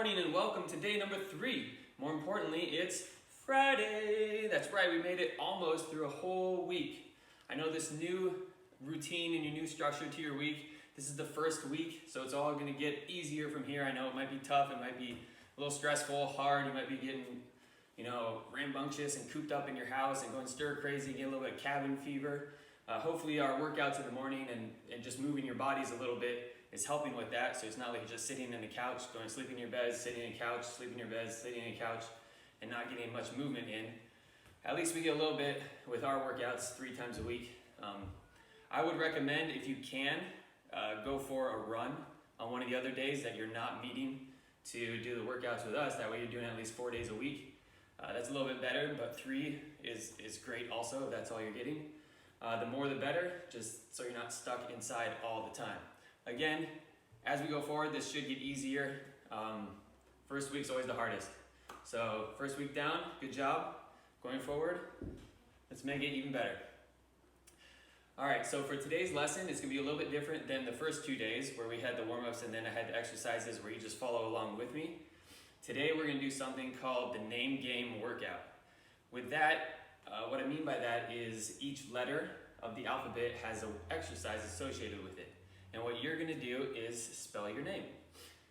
morning and welcome to day number 3. More importantly, it's Friday. That's right, we made it almost through a whole week. I know this new routine and your new structure to your week, this is the first week, so it's all gonna get easier from here. I know it might be tough, it might be a little stressful, hard, you might be getting, rambunctious and cooped up in your house and going stir crazy, getting a little bit of cabin fever. Hopefully our workouts in the morning and just moving your bodies a little bit is helping with that. So it's not like you're just sitting in the couch, going to sleep in your bed, sitting in a couch, sleeping in your bed, sitting in a couch, and not getting much movement in. At least we get a little bit with our workouts 3 times a week. I would recommend, if you can, go for a run on one of the other days that you're not meeting to do the workouts with us. That way you're doing at least 4 days a week. That's a little bit better, but 3 is great also if that's all you're getting. The more the better, just so you're not stuck inside all the time. Again, as we go forward, this should get easier. First week's always the hardest. So first week down, good job. Going forward, let's make it even better. All right, so for today's lesson, it's gonna be a little bit different than the first 2 days where we had the warm-ups and then I had the exercises where you just follow along with me. Today, we're gonna do something called the name game workout. With that, what I mean by that is each letter of the alphabet has an exercise associated with it. And what you're gonna do is spell your name.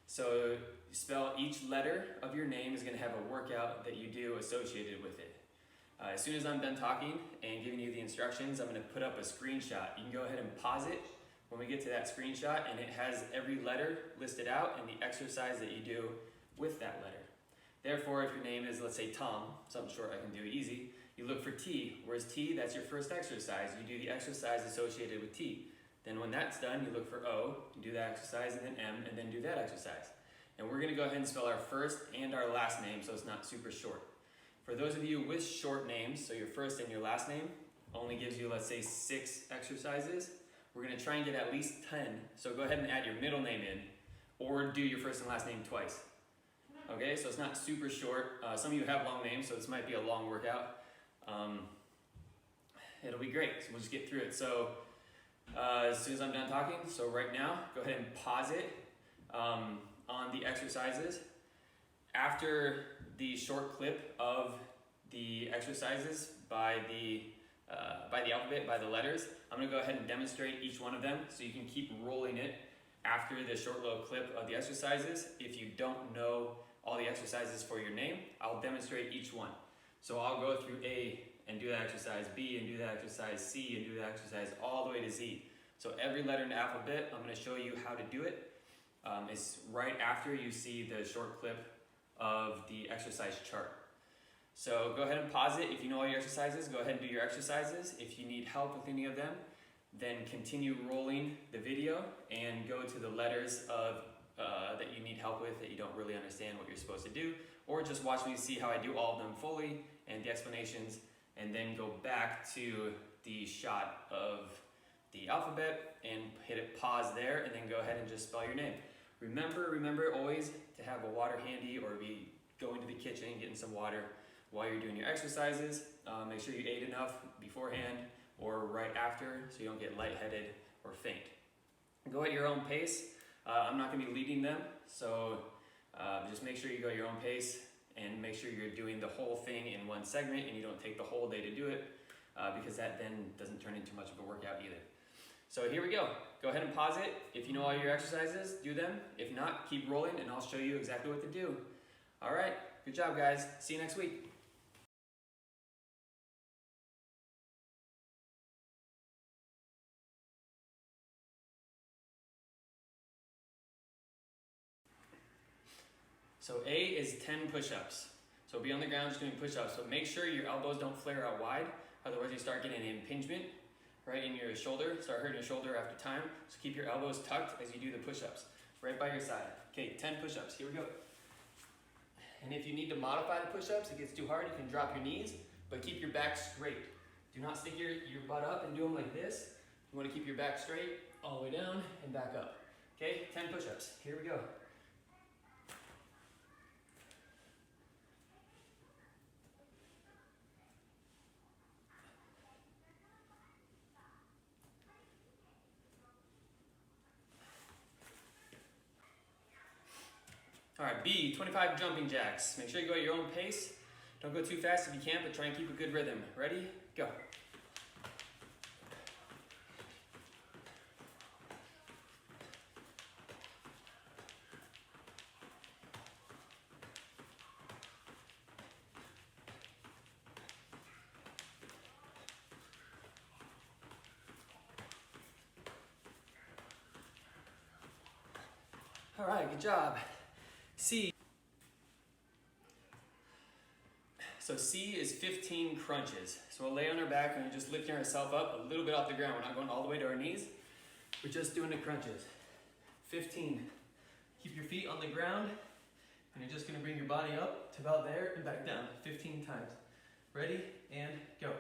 So spell each letter of your name is gonna have a workout that you do associated with it. As soon as I'm done talking and giving you the instructions, I'm gonna put up a screenshot. You can go ahead and pause it when we get to that screenshot, and it has every letter listed out and the exercise that you do with that letter. Therefore, if your name is, let's say, Tom, something short I can do easy, you look for T. Whereas T, that's your first exercise. You do the exercise associated with T. Then when that's done, you look for O, you do that exercise, and then M, and then do that exercise. And we're gonna go ahead and spell our first and our last name so it's not super short. For those of you with short names, so your first and your last name only gives you, let's say, 6 exercises. We're gonna try and get at least 10. So go ahead and add your middle name in, or do your first and last name twice. Okay, so it's not super short. Some of you have long names, so this might be a long workout. It'll be great, so we'll just get through it. So as soon as I'm done talking, so right now, go ahead and pause it on the exercises. After the short clip of the exercises by the alphabet, by the letters, I'm gonna go ahead and demonstrate each one of them so you can keep rolling it after the short little clip of the exercises. If you don't know all the exercises for your name, I'll demonstrate each one. So I'll go through A and do that exercise, B and do that exercise, C and do that exercise, all the way to Z. So every letter in the alphabet, I'm gonna show you how to do it. It's right after you see the short clip of the exercise chart. So go ahead and pause it. If you know all your exercises, go ahead and do your exercises. If you need help with any of them, then continue rolling the video and go to the letters of that you need help with, that you don't really understand what you're supposed to do, or just watch me see how I do all of them fully and the explanations, and then go back to the shot of the alphabet and hit it pause there, and then go ahead and just spell your name. Remember always to have a water handy, or be going to the kitchen and getting some water while you're doing your exercises. Make sure you ate enough beforehand or right after so you don't get lightheaded or faint. Go at your own pace. I'm not gonna be leading them, so just make sure you go at your own pace and make sure you're doing the whole thing in one segment and you don't take the whole day to do it, because that then doesn't turn into much of a workout either. So here we go. Go ahead and pause it. If you know all your exercises, do them. If not, keep rolling and I'll show you exactly what to do. All right, good job guys. See you next week. So A is 10 push-ups. So be on the ground just doing push-ups. So make sure your elbows don't flare out wide, otherwise you start getting an impingement right in your shoulder, start hurting your shoulder after time. So keep your elbows tucked as you do the push-ups, right by your side. Okay, 10 push-ups, here we go. And if you need to modify the push-ups, it gets too hard, you can drop your knees, but keep your back straight. Do not stick your butt up and do them like this. You wanna keep your back straight, all the way down and back up. Okay, 10 push-ups, here we go. All right, B, 25 jumping jacks. Make sure you go at your own pace. Don't go too fast if you can, but try and keep a good rhythm. Ready? Go. All right, good job. C. So C is 15 crunches. So we'll lay on our back and we're just lifting ourselves up a little bit off the ground. We're not going all the way to our knees. We're just doing the crunches. 15. Keep your feet on the ground and you're just gonna bring your body up to about there and back down 15 times. Ready? And go.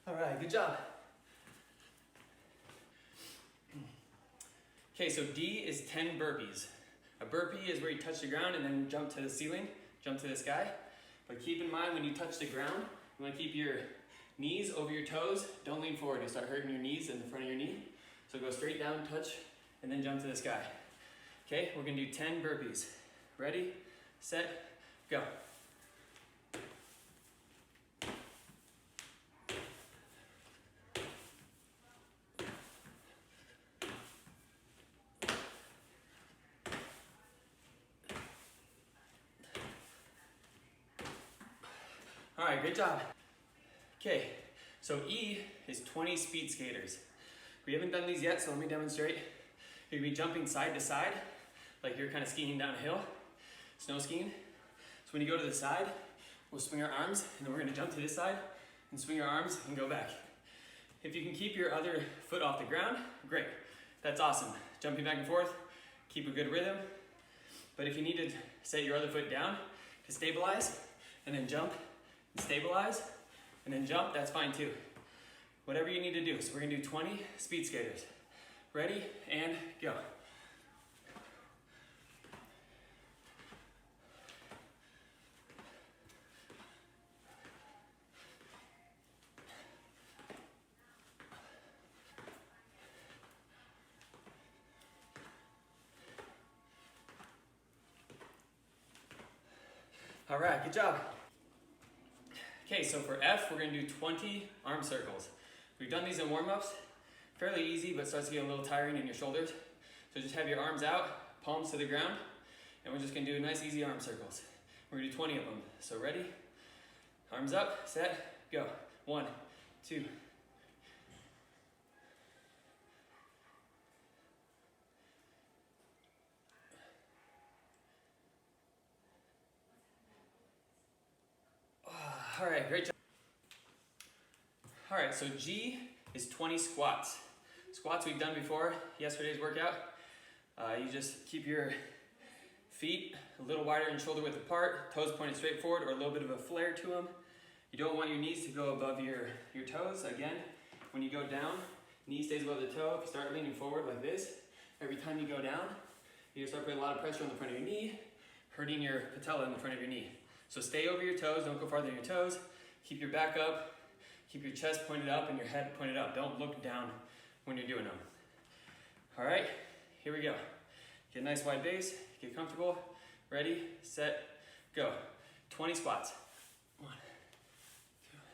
All right, good job. Okay, so D is 10 burpees. A burpee is where you touch the ground and then jump to the ceiling, jump to the sky. But keep in mind when you touch the ground, you wanna keep your knees over your toes. Don't lean forward, you'll start hurting your knees in the front of your knee. So go straight down, touch, and then jump to the sky. Okay, we're gonna do 10 burpees. Ready, set, go. All right, great job. Okay, so E is 20 speed skaters. We haven't done these yet, so let me demonstrate. You're gonna be jumping side to side, like you're kind of skiing down a hill, snow skiing. So when you go to the side, we'll swing our arms, and then we're gonna jump to this side, and swing our arms, and go back. If you can keep your other foot off the ground, great. That's awesome. Jumping back and forth, keep a good rhythm. But if you need to set your other foot down to stabilize, and then jump, and stabilize, and then jump, that's fine too. Whatever you need to do. So we're gonna do 20 speed skaters. Ready, and go. All right, good job. Okay, so for F, we're gonna do 20 arm circles. We've done these in warm-ups, fairly easy, but starts to get a little tiring in your shoulders. So just have your arms out, palms to the ground, and we're just gonna do nice, easy arm circles. We're gonna do 20 of them. So ready? Arms up, set, go. 1, 2. All right, great job. All right, so G is 20 squats. Squats we've done before, yesterday's workout. You just keep your feet a little wider and shoulder width apart, toes pointed straight forward or a little bit of a flare to them. You don't want your knees to go above your toes. Again, when you go down, knee stays above the toe. If you start leaning forward like this, every time you go down, you start putting a lot of pressure on the front of your knee, hurting your patella in the front of your knee. So stay over your toes, don't go farther than your toes. Keep your back up, keep your chest pointed up and your head pointed up. Don't look down when you're doing them. All right, here we go. Get a nice wide base, get comfortable. Ready, set, go. 20 squats. 1, 2, 3, 4.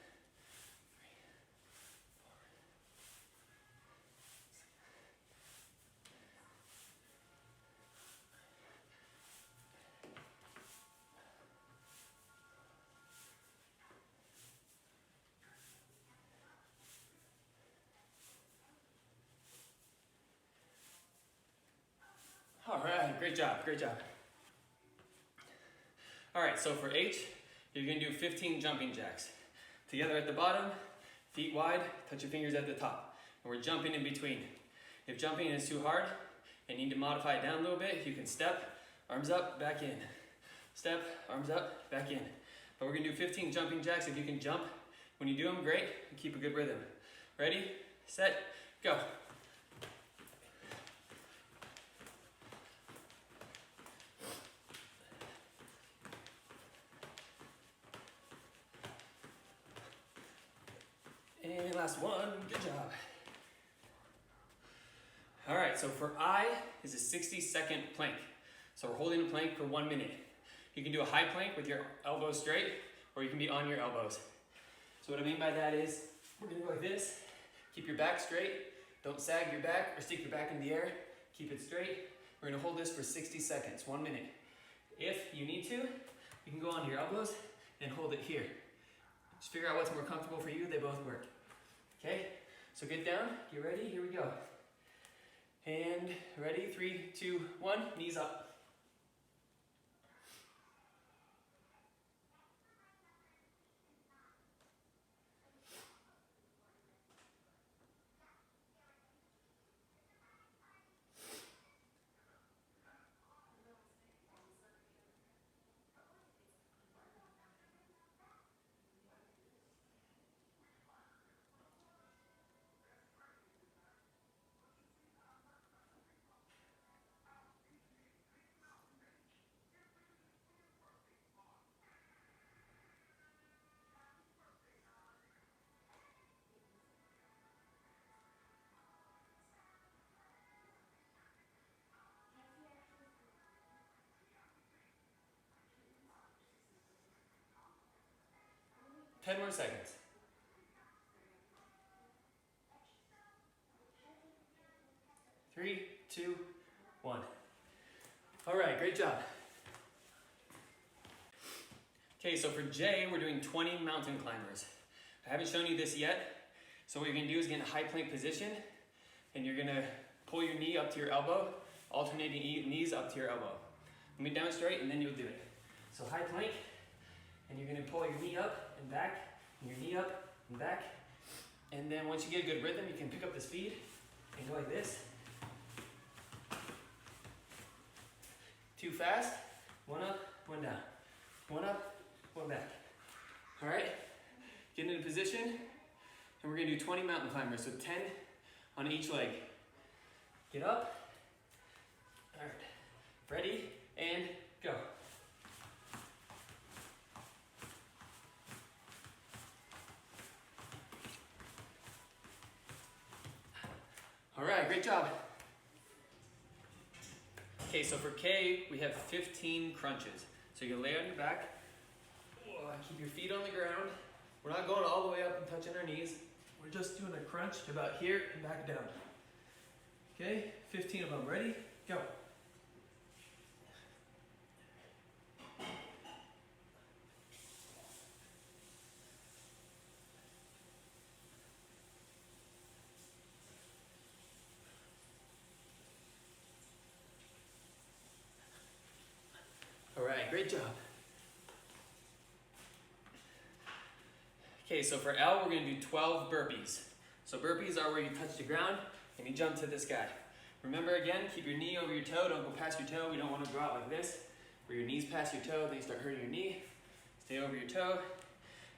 All right, great job, great job. All right, so for H, you're gonna do 15 jumping jacks. Together at the bottom, feet wide, touch your fingers at the top. And we're jumping in between. If jumping is too hard and you need to modify it down a little bit, you can step, arms up, back in. Step, arms up, back in. But we're gonna do 15 jumping jacks. If you can jump when you do them, great, and keep a good rhythm. Ready, set, go. last one. Good job. All right, so for I is a 60-second plank. So we're holding a plank for 1 minute. You can do a high plank with your elbows straight, or you can be on your elbows. So what I mean by that is, we're gonna go like this. Keep your back straight. Don't sag your back or stick your back in the air. Keep it straight. We're gonna hold this for 60 seconds, 1 minute. If you need to, you can go onto your elbows and hold it here. Just figure out what's more comfortable for you. They both work. Okay, so get down, get ready, here we go. And ready, 3, 2, 1, knees up. Ten more seconds. Three, two, one. All right, great job. Okay, so for J, we're doing 20 mountain climbers. I haven't shown you this yet. So what you're gonna do is get in a high plank position, and you're gonna pull your knee up to your elbow, alternating knees up to your elbow. Let me demonstrate, and then you'll do it. So high plank, and you're gonna pull your knee up and back, and your knee up and back. And then once you get a good rhythm, you can pick up the speed and go like this. Too fast, one up, one down. One up, one back. All right, get into position, and we're gonna do 20 mountain climbers, so 10 on each leg. Get up, all right, ready, and go. All right, great job. Okay, so for K, we have 15 crunches. So you lay on your back, keep your feet on the ground. We're not going all the way up and touching our knees. We're just doing a crunch to about here and back down. Okay, 15 of them. Ready? Go. All right, great job. Okay, so for L, we're gonna do 12 burpees. So burpees are where you touch the ground and you jump to this guy. Remember again, keep your knee over your toe, don't go past your toe. We don't wanna go out like this, where your knee's past your toe, then you start hurting your knee. Stay over your toe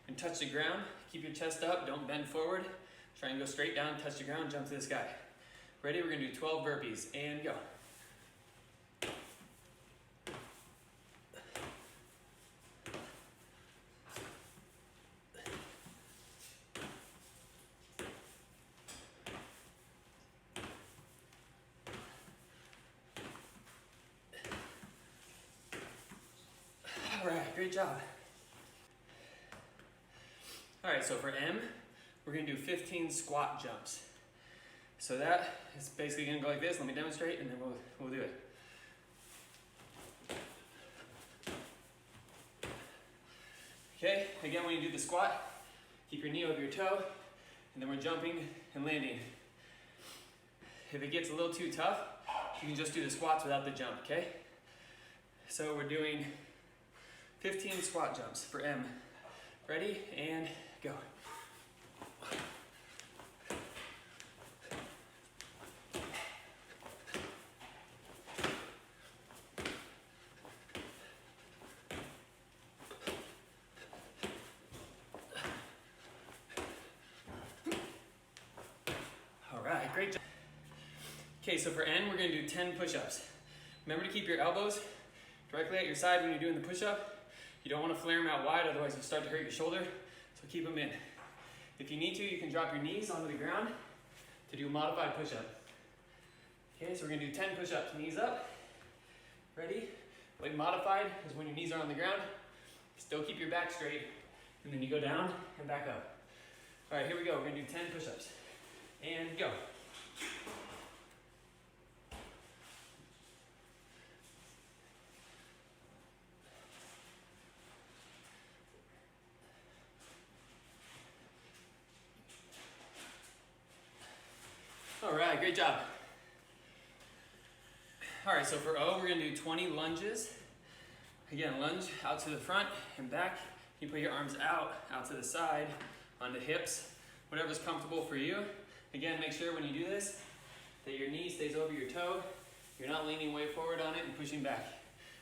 and touch the ground. Keep your chest up, don't bend forward. Try and go straight down, touch the ground, jump to this guy. Ready, we're gonna do 12 burpees, and go. All right, great job. All right, so for M, we're gonna do 15 squat jumps. So that is basically gonna go like this. Let me demonstrate, and then we'll do it. Okay, again, when you do the squat, keep your knee over your toe, and then we're jumping and landing. If it gets a little too tough, you can just do the squats without the jump, okay? So we're doing 15 squat jumps for M. Ready, and go. All right, great job. Okay, so for N, we're gonna do 10 push-ups. Remember to keep your elbows directly at your side when you're doing the push-up. You don't want to flare them out wide, otherwise you'll start to hurt your shoulder, so keep them in. If you need to, you can drop your knees onto the ground to do a modified push-up. Okay, so we're gonna do 10 push-ups, knees up. Ready? Like modified is when your knees are on the ground. Still keep your back straight, and then you go down and back up. All right, here we go. We're gonna do 10 push-ups. And go. All right, great job. All right, so for O, we're gonna do 20 lunges. Again, lunge out to the front and back. You put your arms out to the side, on the hips, whatever's comfortable for you. Again, make sure when you do this that your knee stays over your toe. You're not leaning way forward on it and pushing back.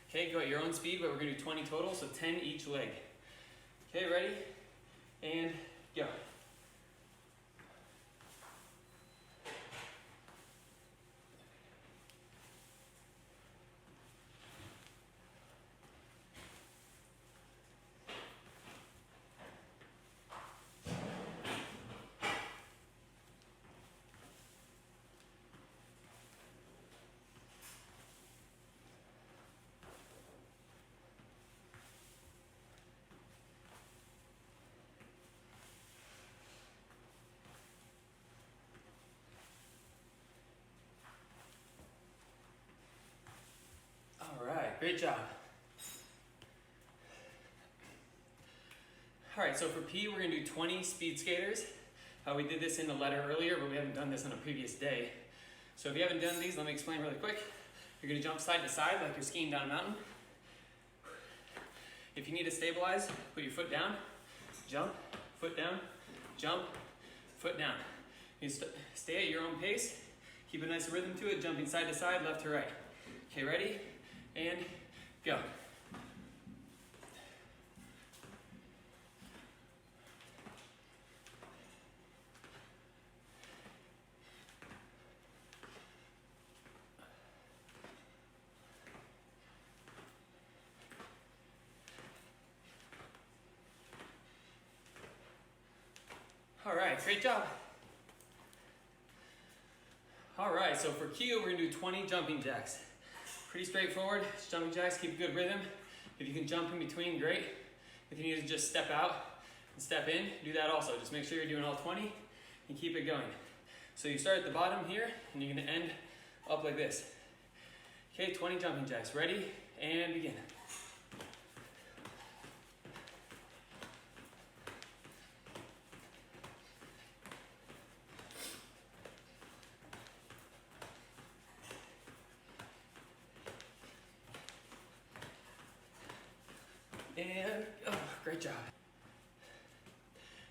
Okay, go at your own speed, but we're gonna do 20 total, so 10 each leg. Okay, ready? And go. Great job. All right, so for P, we're gonna do 20 speed skaters. We did this in the letter earlier, but we haven't done this on a previous day. So if you haven't done these, let me explain really quick. You're gonna jump side to side like you're skiing down a mountain. If you need to stabilize, put your foot down, jump, foot down, jump, foot down. You stay at your own pace, keep a nice rhythm to it, jumping side to side, left to right. Okay, ready? And go. All right, great job. All right, so for Q, we're gonna do 20 jumping jacks. Pretty straightforward, just jumping jacks, keep a good rhythm. If you can jump in between, great. If you need to just step out and step in, do that also. Just make sure you're doing all 20 and keep it going. So you start at the bottom here, and you're gonna end up like this. Okay, 20 jumping jacks, ready, and begin. And, oh, great job.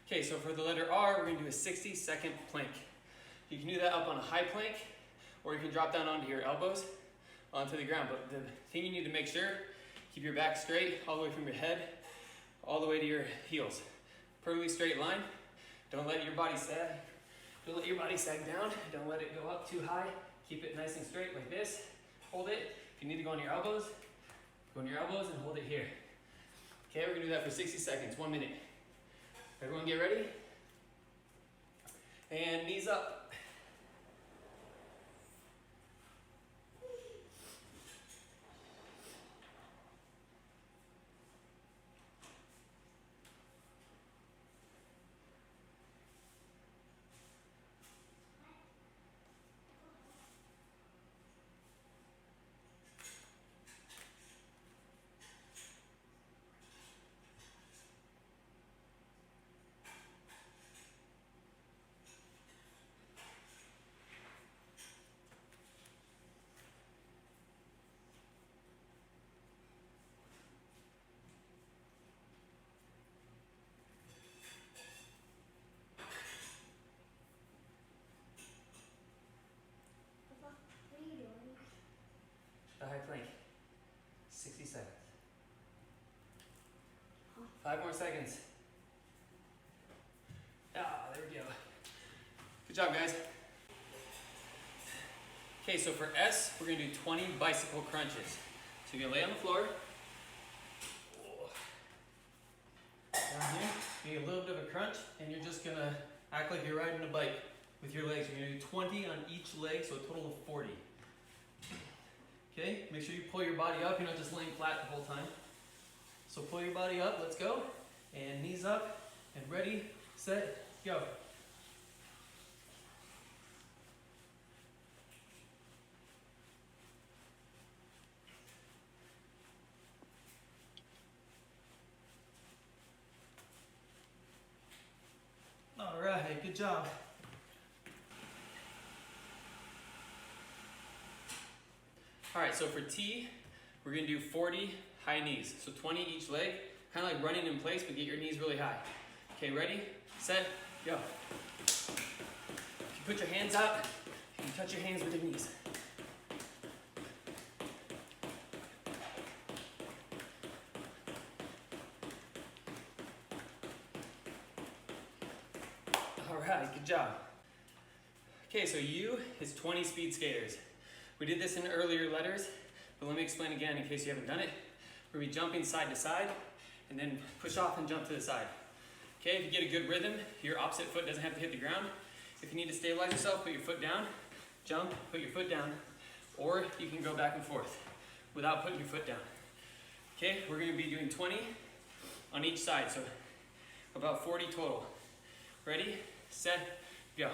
Okay, so for the letter R, we're gonna do a 60-second plank. You can do that up on a high plank, or you can drop down onto your elbows, onto the ground. But the thing you need to make sure, keep your back straight, all the way from your head, all the way to your heels. Perfectly straight line. Don't let your body sag. Don't let your body sag down. Don't let it go up too high. Keep it nice and straight like this. Hold it. If you need to go on your elbows, go on your elbows and hold it here. Okay, we're gonna do that for 60 seconds, 1 minute. Everyone get ready? And knees up. The high plank. 60 seconds. 5 more seconds. Ah, there we go. Good job, guys. Okay, so for S, we're gonna do 20 bicycle crunches. So you're gonna lay on the floor. Down here. So you get a little bit of a crunch, and you're just gonna act like you're riding a bike with your legs. You're gonna do 20 on each leg, so a total of 40. Okay, make sure you pull your body up. You're not just laying flat the whole time. So pull your body up, let's go. And knees up, and ready, set, go. All right, good job. All right, so for T, we're gonna do 40 high knees. So 20 each leg, kind of like running in place, but get your knees really high. Okay, ready, set, go. If you put your hands out, you can touch your hands with your knees. All right, good job. Okay, so U is 20 speed skaters. We did this in earlier letters, but let me explain again in case you haven't done it. We're gonna be jumping side to side, and then push off and jump to the side. Okay, if you get a good rhythm, your opposite foot doesn't have to hit the ground. If you need to stabilize yourself, put your foot down, jump, put your foot down, or you can go back and forth without putting your foot down. Okay, we're gonna be doing 20 on each side, so about 40 total. Ready, set, go.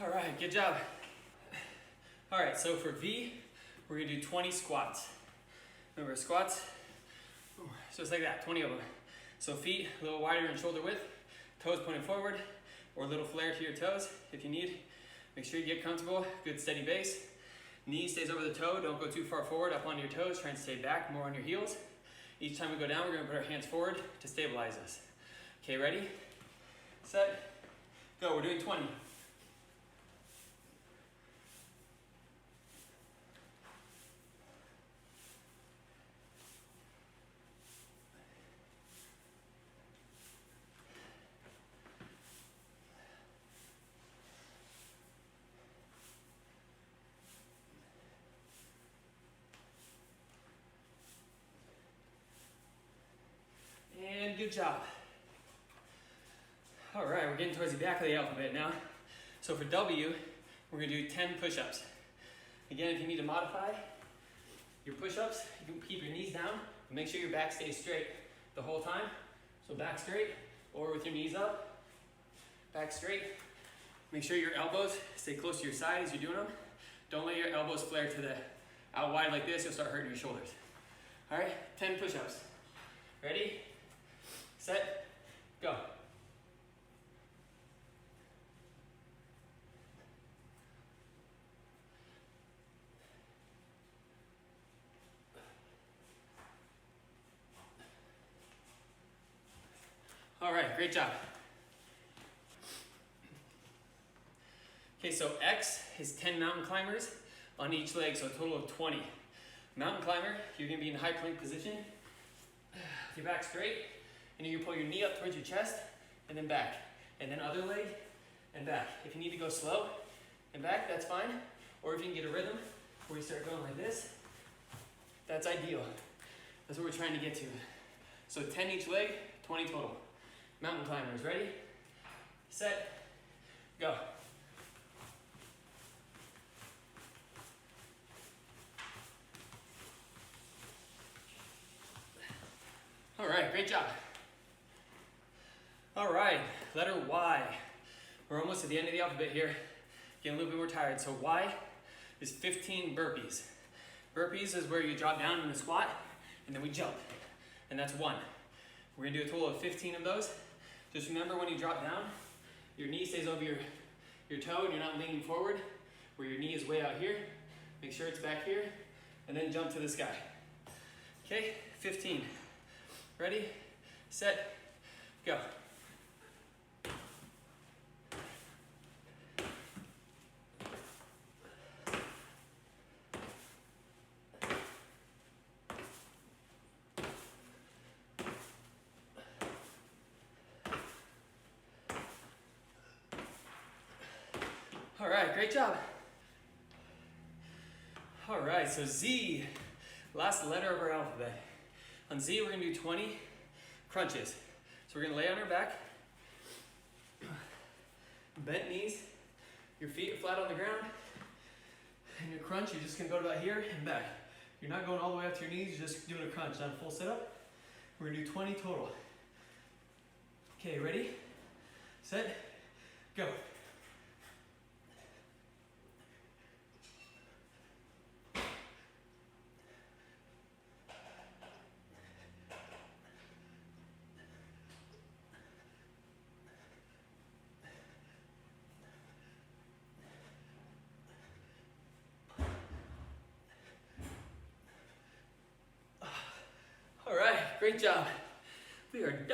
All right, good job. All right, so for V, we're gonna do 20 squats. Remember squats, so it's like that, 20 of them. So feet a little wider in shoulder width, toes pointing forward, or a little flare to your toes if you need. Make sure you get comfortable, good steady base. Knee stays over the toe, don't go too far forward, up onto your toes, try and stay back, more on your heels. Each time we go down, we're gonna put our hands forward to stabilize us. Okay, ready, set, go, we're doing 20. Good job. All right, we're getting towards the back of the alphabet now. So for W, we're gonna do 10 push-ups. Again, if you need to modify your push-ups, you can keep your knees down, and make sure your back stays straight the whole time. So back straight, or with your knees up, back straight. Make sure your elbows stay close to your side as you're doing them. Don't let your elbows flare to the out wide like this, you'll start hurting your shoulders. All right, 10 push-ups. Ready? Set, go. All right, great job. Okay, so X is 10 mountain climbers on each leg, so a total of 20. Mountain climber, you're gonna be in high plank position, with your back straight, and you're gonna pull your knee up towards your chest, and then back. And then other leg, and back. If you need to go slow and back, that's fine. Or if you can get a rhythm where you start going like this, that's ideal. That's what we're trying to get to. So 10 each leg, 20 total. Mountain climbers, ready, set, go. All right, great job. All right, letter Y. We're almost at the end of the alphabet here. Getting a little bit more tired. So Y is 15 burpees. Burpees is where you drop down in a squat, and then we jump. And that's 1. We're gonna do a total of 15 of those. Just remember when you drop down, your knee stays over your toe and you're not leaning forward, where your knee is way out here. Make sure it's back here, and then jump to the sky. Okay, 15. Ready, set, go. All right, great job. All right, so Z, last letter of our alphabet. On Z, we're gonna do 20 crunches. So we're gonna lay on our back, bent knees, your feet are flat on the ground, and your crunch, you're just gonna go to about here and back. You're not going all the way up to your knees, you're just doing a crunch, not a full sit-up. We're gonna do 20 total. Okay, ready, set, go. All right, great job. We are done.